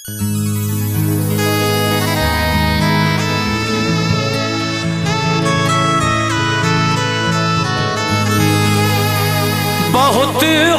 बहुत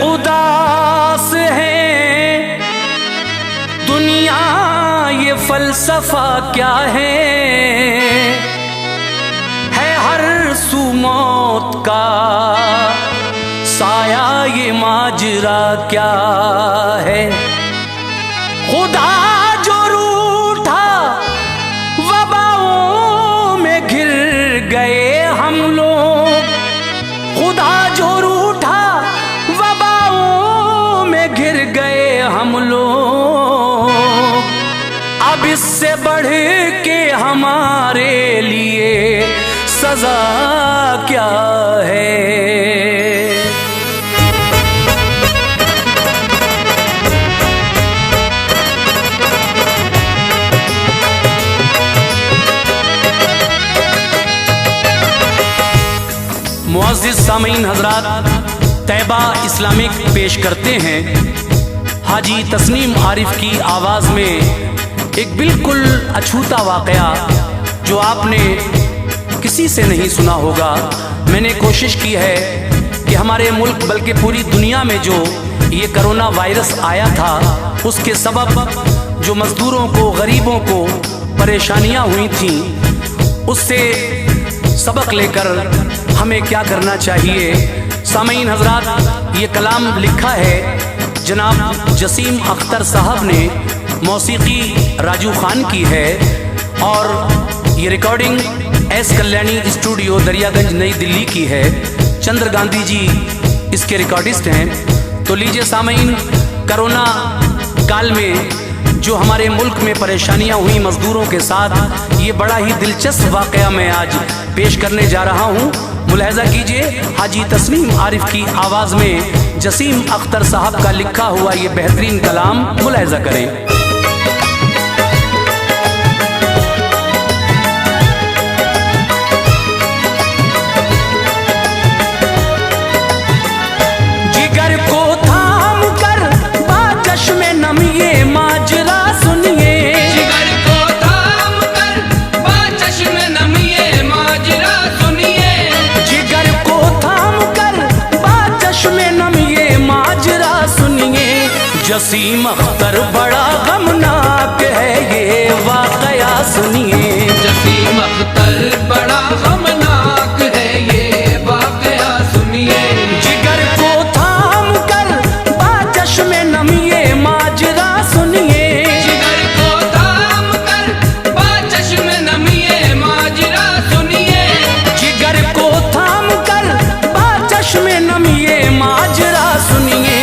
उदास है दुनिया, ये फलसफा क्या है हर सू मौत का साया, ये माजरा क्या है। खुदा जो रूठा वबाओं में घिर गए हम लोग, खुदा जो रूठा वबाओं में घिर गए हम लोग। अब इससे बढ़ के हमारे लिए सजा क्या है। मुअज़्ज़िज़ सामीन हज़रात, तैबा इस्लामिक पेश करते हैं हाजी तस्नीम आरिफ की आवाज़ में एक बिल्कुल अछूता वाक़या जो आपने किसी से नहीं सुना होगा। मैंने कोशिश की है कि हमारे मुल्क बल्कि पूरी दुनिया में जो ये कोरोना वायरस आया था उसके सबब जो मज़दूरों को, गरीबों को परेशानियां हुई थीं, उससे सबक लेकर हमें क्या करना चाहिए। सामीन हज़रात, ये कलाम लिखा है जनाब जसीम अख्तर साहब ने, मौसीकी राजू खान की है और ये recording S Kalyani studio Daryaganj नई दिल्ली की है। चंद्र गांधी जी इसके रिकॉर्डिस्ट हैं। तो लीजिए सामीन, कोरोना काल में जो हमारे मुल्क में परेशानियां हुई मजदूरों के साथ, ये बड़ा ही दिलचस्प वाक़या मैं आज पेश करने जा रहा हूँ। मुलाहिज़ा कीजिए, हाजी तस्नीम आरिफ की आवाज़ में जसीम अख्तर साहब का लिखा हुआ ये बेहतरीन कलाम मुलाहिज़ा करें। जसीम अख्तर बड़ा गमनाक है ये वाक़या सुनिए। जसीम अख्तर बड़ा गमनाक है ये वाक़या सुनिए। जिगर को थाम कर बाचश में नम ये माजरा सुनिए। जिगर को थाम कर बाचश में नम ये माजरा सुनिए। जिगर को थाम कर बाचश में नम ये माजरा सुनिए।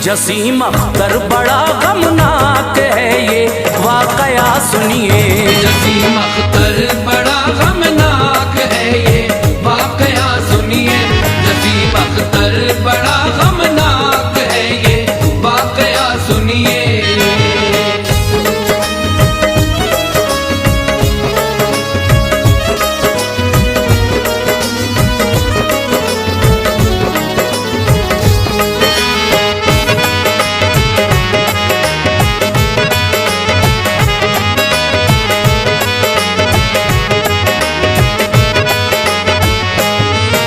जसीम अख्तर बड़ा गमनाक है ये वाक़या सुनिए। जसीम अख्तर बड़ा गमनाक है ये वाक़या सुनिए। जसीम अख्तर बड़ा गमनाक है ये वाक़या सुनिए।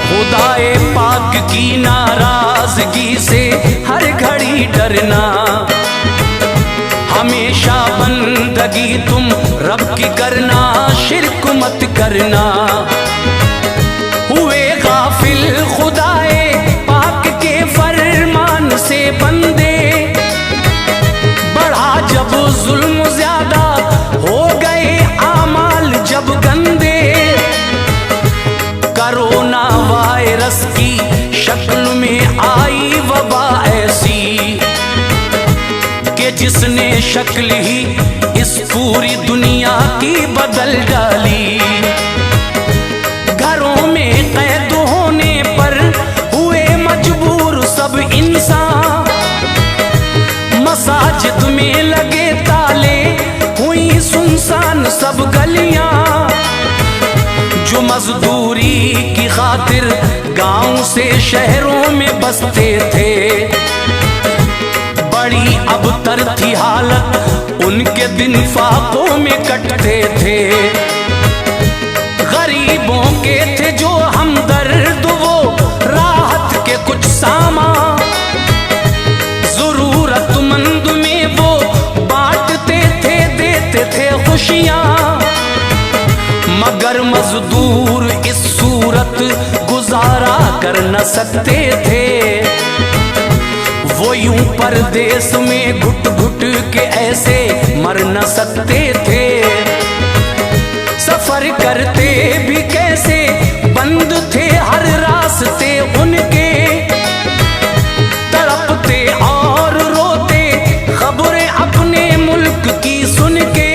खुदाए पाक की नाराजगी से हर घड़ी डरना, हमेशा बंदगी तुम रब की करना, शिरक मत करना। हुए गाफिल खुदाए पाक के फरमान से बंदे, बढ़ा जब जुल्म ज्यादा हो गए आमाल जब गंदे। कोरोना वायरस की शक्ल में आई वबा ऐसी कि जिसने शक्ल ही इस पूरी दुनिया की बदल डाली। घरों में कैद होने पर हुए मजबूर सब इंसान, मसाजिद में लगे ताले हुई सुनसान सब गलियां। जो मजदूरी की खातिर गांव से शहरों में बसते थे, बड़ी अबतर थी हालत, उनके दिन फाकों में कटते थे। गरीबों के थे जो हमदर्द, वो राहत के कुछ सामा, जरूरतमंद में वो बांटते थे, देते थे खुशियां। मगर मजदूर इस सूरत गुजारा कर न सकते थे। वो यूं परदेश में घुट घुट के ऐसे मर न सकते थे। सफर करते भी कैसे, बंद थे हर रास्ते उनके। तड़पते और रोते खबरें अपने मुल्क की सुन के।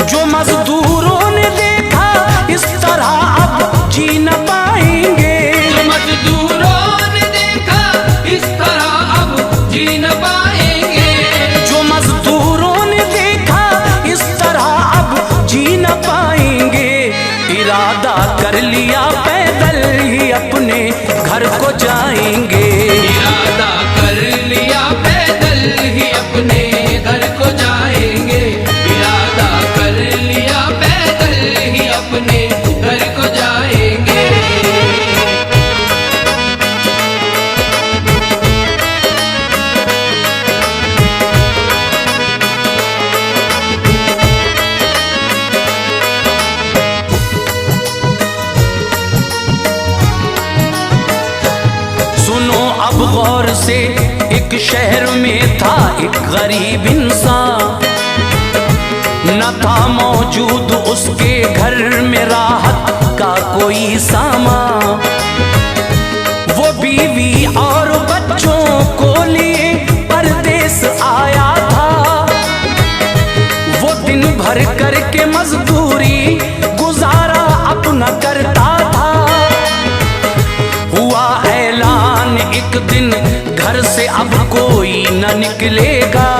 जो मजदूरों ने देखा इस तरह अब जी न पाएंगे। जो मजदूरों ने देखा इस तरह अब जी न पाएंगे। जो मजदूरों ने देखा इस तरह अब जी न पाएंगे। इरादा कर लिया पैदल ही अपने घर को जाएंगे। इरादा कर लिया पैदल ही अपने घर को जाएंगे। इरादा कर लिया पैदल ही अपने घर को जाएंगे। सुनो अब गौर से, एक शहर में था एक गरीब इंसान। न था मौजूद उसके घर में राहत का कोई सामान। वो बीवी और बच्चों को लिए परदेस आया था। वो दिन भर करके मजदूरी गुजारा अपना करता था। हुआ ऐलान एक दिन घर से अब कोई न निकलेगा।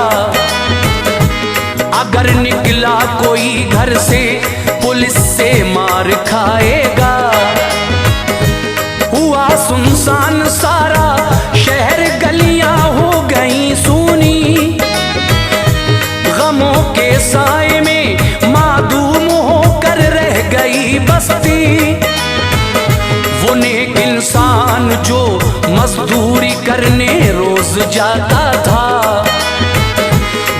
अगर निकला कोई घर से पुलिस से मार खाएगा। हुआ सुनसान सारा शहर, गलियां हो गई सूनी। गमों के साए में मादूम होकर रह गई बस्ती। वो नेक इंसान जो मजदूरी करने रोज जाता था।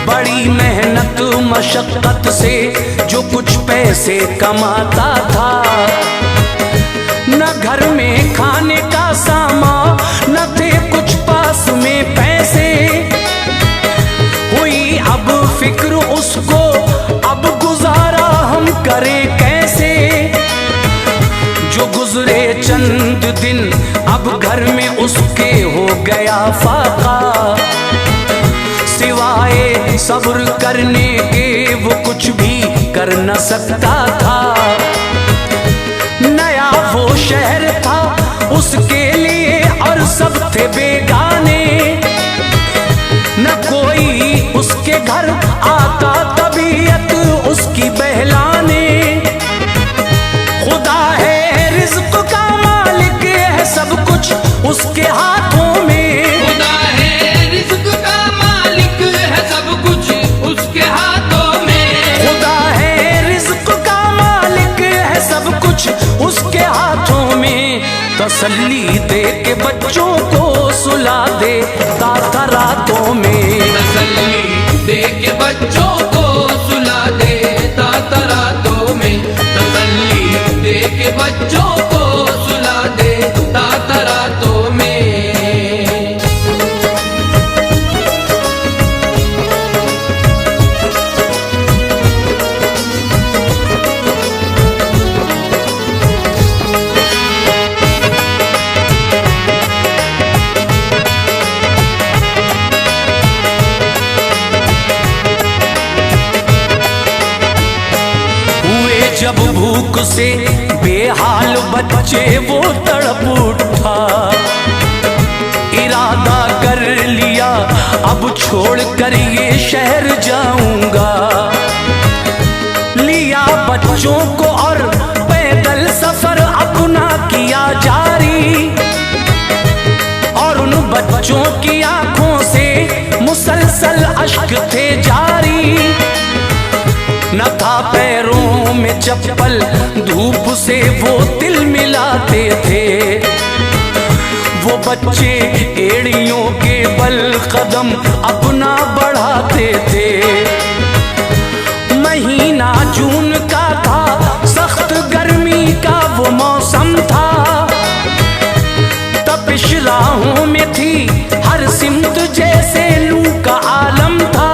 बड़ी मेहनत मशक्कत से जो कुछ पैसे कमाता था। न घर में खाने का सामान, न थे कुछ पास में पैसे। हुई अब फिक्र उसको, अब गुजारा हम करें कैसे। जो गुजरे चंद दिन अब घर में उसके हो गया फाका। सिवाय सब्र करने के वो कुछ भी कर न सकता था। नया वो शहर था उसके लिए और सब थे बेगाने। न कोई उसके घर आता, तबीयत उसकी बहलाने। खुदा है रिज़्क़ का मालिक है, सब कुछ उसके हाथों में। खुदा है रिज़्क़ का मालिक है, सब कुछ उसके हाथों में। खुदा है रिज़्क़ का मालिक है, सब कुछ उसके हाथों में। तसल्ली दे के बच्चों को सुला दे दाता रातों में। तसल्ली दे के बच्चों को सुला दे दाता रातों में। तसल्ली दे के बच्चों को सुला दे दाता रातों में। जब भूख से बेहाल बच्चे वो तड़प उठा। इरादा कर लिया अब छोड़ कर ये शहर जाऊंगा। लिया बच्चों को और पैदल सफर अपना किया जारी। और उन बच्चों की आंखों से चप्पल धूप से वो तिल मिलाते थे। वो बच्चे एड़ियों के बल कदम अपना बढ़ाते थे। महीना जून का था, सख्त गर्मी का वो मौसम था। तपिश राहों में थी हर सिमत जैसे लू का आलम था।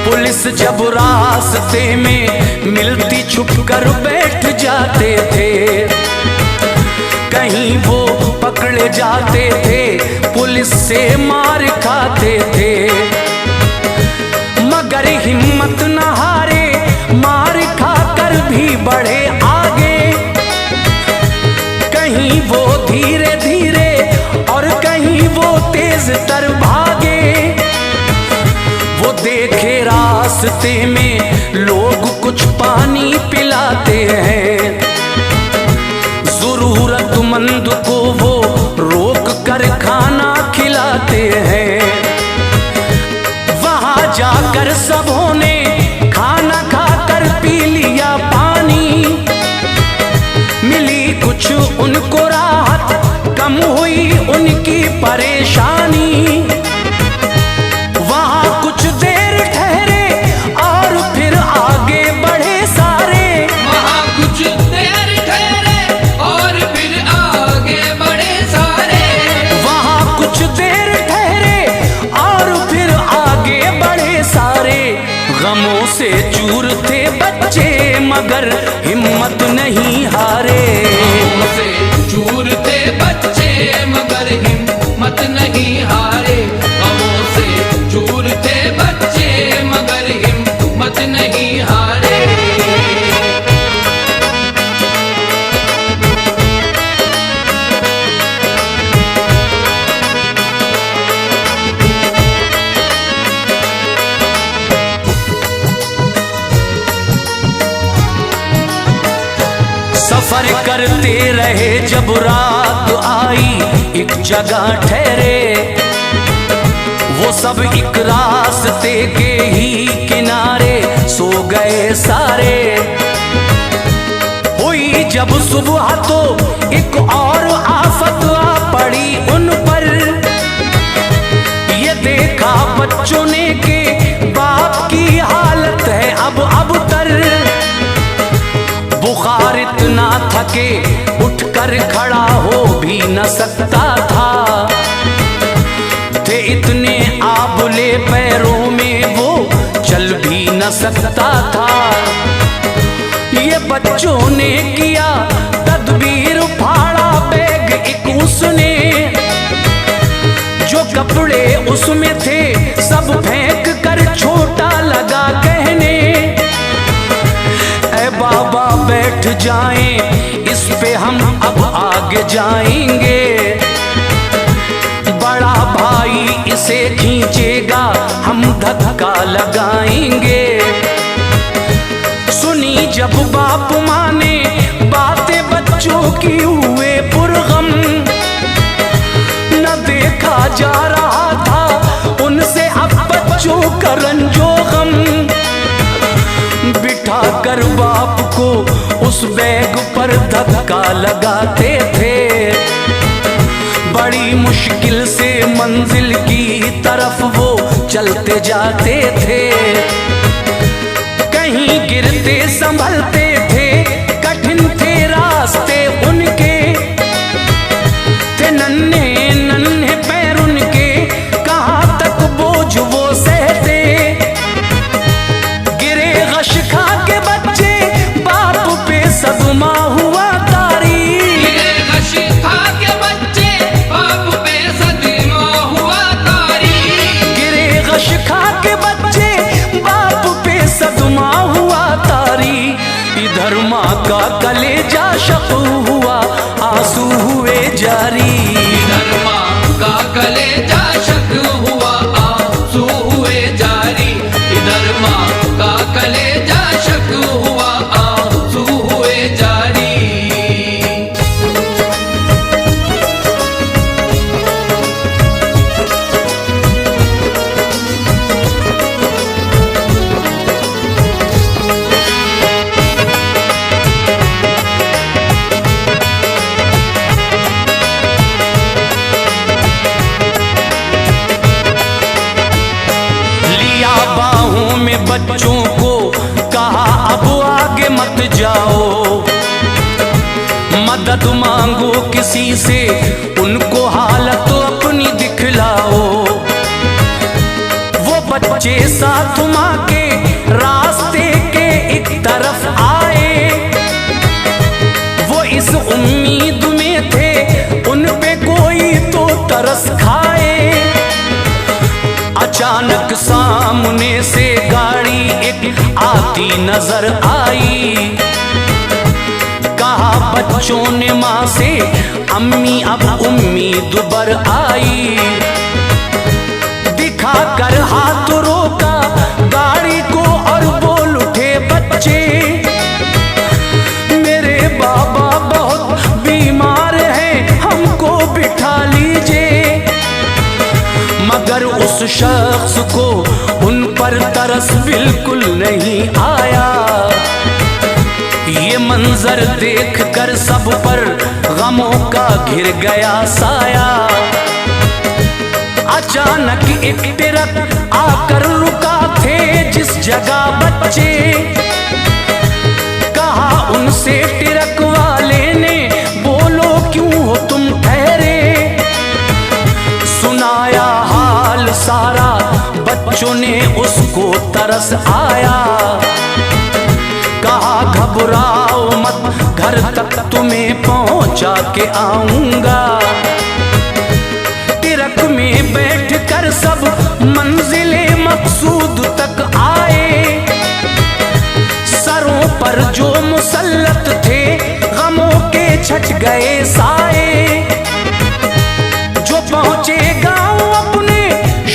पुलिस जब रास्ते में मिलती छुप कर बैठ जाते थे। कहीं वो पकड़े जाते थे, पुलिस से मार खाते थे। मगर हिम्मत न हारे, मार खाकर भी बढ़े आगे। कहीं वो धीरे धीरे और कहीं वो तेज तर भागे। वो देखे रास्ते में लोग कुछ पानी पिलाते हैं। जरूरतमंद को वो रोक कर खाना खिलाते हैं। वहां जाकर सबों ने खाना खाकर पी लिया पानी। मिली कुछ उनको राहत, कम हुई उनकी परेशानी। वहां कुछ देर ठहरे और फिर आगे बढ़े सारे। वहाँ कुछ देर ठहरे और फिर आगे बढ़े सारे। वहां कुछ देर ठहरे और फिर आगे बढ़े सारे। गमों से चूर थे बच्चे मगर हिम्मत नहीं हारे। गमों से चूर थे बच्चे मगर हिम्मत नहीं हारे। गमों से चूर थे बच्चे मगर हिम्मत नहीं हारे। सफर करते रहे जब रात आई एक जगह ठहरे। वो सब एक रास्ते के ही किनारे सो गए सारे। हुई जब सुबह तो एक और आफत आ पड़ी उन पर। ये देखा बच्चों ने के बाप की हालत है अब तर। बुखार इतना था कि उठकर खड़ा हो भी न सकता था। थे इतने आबुले पैरों में वो चल भी न सकता था। ये बच्चों ने किया तदबीर, फाड़ा बैग एक उसने। जो कपड़े उसमें थे सब फेंक कर छोटा लगा कहने। ऐ बाबा बैठ जाएं, इस पे हम अब आगे जाएंगे। बड़ा भाई इसे खींचेगा, हम धक्का लगाएंगे। सुनी जब बाप माँ ने बातें बच्चों की हुए पुरगम। न देखा जा रहा था उनसे अब बच्चों का रंजो गम। बिठा कर बाप को उस बैग पर धक्का लगाते थे। बड़ी मुश्किल से मंजिल की तरफ वो चलते जाते थे। कहीं गिरते संभलते थे, कठिन थे रास्ते उनके। थे नन्हे नन्हे पैर उनके, कहाँ तक बोझ वो सहते। गिरे गश खा के बच्चे, बाप पे सदमा हुआ तारी। गिरे गश खा के बच्चे, बाप पे सदमा हुआ तारी। गिरे गश खा के बच्चे, बाप पे सदमा हुआ तारी। इधर माँ का कलेजा शक हुआ, आंसू हुए जारी। इधर माँ का कलेजा शक हुआ, आंसू हुए जारी। इधर माँ का कलेजा शक हुआ, आंसू हुए जारी। गांव में बच्चों को कहा अब आगे मत जाओ, मदद मांगो किसी से, उनको हालत अपनी दिखलाओ। वो बच्चे साथ माँ के रास्ते के एक तरफ आए, वो इस उम्मीद में थे उन पे कोई तो तरस खाए। अचानक सामने से गाड़ी एक आती नजर आई, कहा बच्चों ने माँ से अम्मी अब उम्मीद बर आई। दिखा कर हाथ रोका गाड़ी को और बोल उठे बच्चे, मेरे बाबा बहुत बीमार हैं, हमको बिठा लीजिए। मगर उस शख्स को उन पर तरस बिल्कुल नहीं आया। ये मंजर देख कर सब पर गमों का घिर गया साया। अचानक एक ट्रक आकर रुका थे जिस जगह बच्चे, कहा उनसे ट्रक वाले ने, बोलो क्यों हो तुम ठहरे। सुनाया हाल सारा बच्चों ने, उसको तरस आया। कहा घबराओ मत, घर तक तुम्हें पहुंचा के आऊंगा। ट्रक में बैठ कर सब मंजिले मकसूद तक आए। सरों पर जो मुसल्लत थे गमों के छट गए साए। जो पहुंचे गांव अपने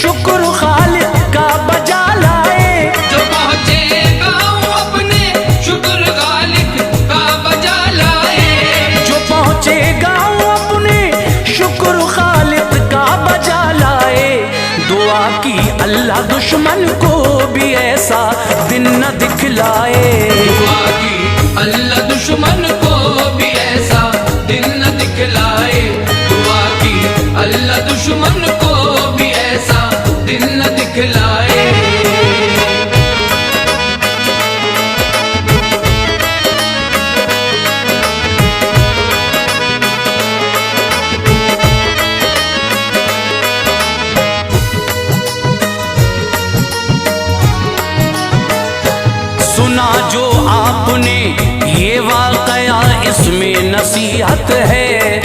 शुक्र खालिक का बजा लाए। जो पहुंचे गांव अपने शुक्र खालिक का बजा लाए। जो पहुंचे गांव अपने शुक्र खालिक का बजा लाए। दुआ की अल्लाह दुश्मन को भी ऐसा दिन न दिखलाए। दुआ की अल्लाह दुश्मन को भी ऐसा दिन न दिखलाए। दुआ की अल्लाह दुश्मन को भी ऐसा दिन न दिखलाए। सुना जो आपने ये वाकया, इसमें नसीहत है।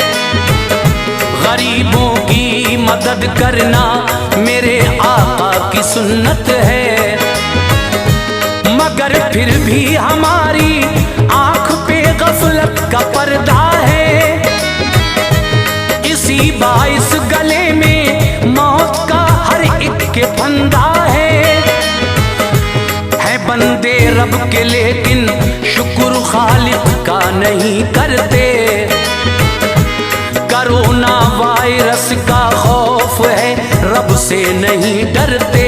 गरीबों की मदद करना मेरे आका की सुन्नत है। मगर फिर भी हमारी आंख पे गफलत का पर्दा है। इसी बाइस गले में मौत का हर एक के फंदा है। बंदे रब के लेकिन शुक्र खालिक का नहीं करते। कोरोना वायरस का खौफ है, रब से नहीं डरते।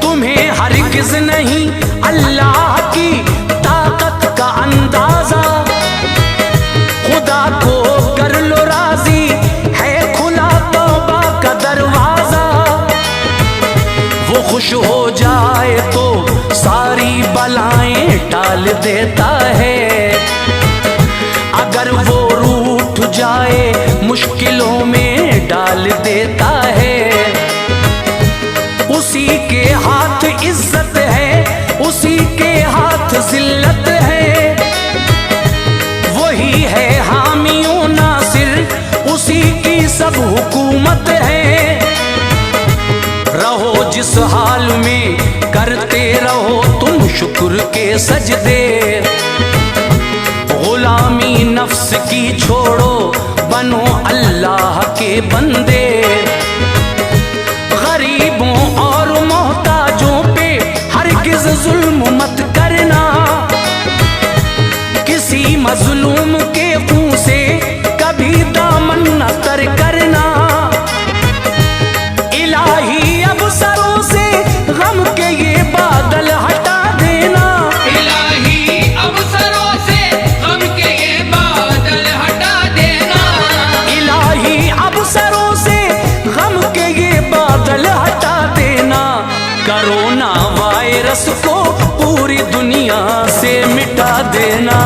तुम्हें हरगिज़ नहीं अल्लाह की ताकत का अंदाजा। खुदा को कर लो राजी, है खुला तौबा का दरवाजा। वो खुश हो जाए तो सारी बलाएं टाल देता है। अगर वो रूठ जाए मुश्किलों में डाल देता है। उसी के हाथ इज्जत है, उसी के हाथ जिल्लत है। वही है हामियों नासिर, उसी की सब हुकूमत है। रहो जिस हाल में करते रहो तुम शुक्र के सजदे। गुलामी नफ्स की छोड़ो, बनो अल्लाह के बंदे। गरीबों और मोहताजों पे हरगिज़ जुल्म मत करना। किसी मजलूम के खून से कभी दामन न तर करना। इलाही अब सरों से गम के ये बादल हटा देना। इलाही अब सरों से गम के ये बादल हटा देना। इलाही अब सरों से गम के कोरोना वायरस को पूरी दुनिया से मिटा देना।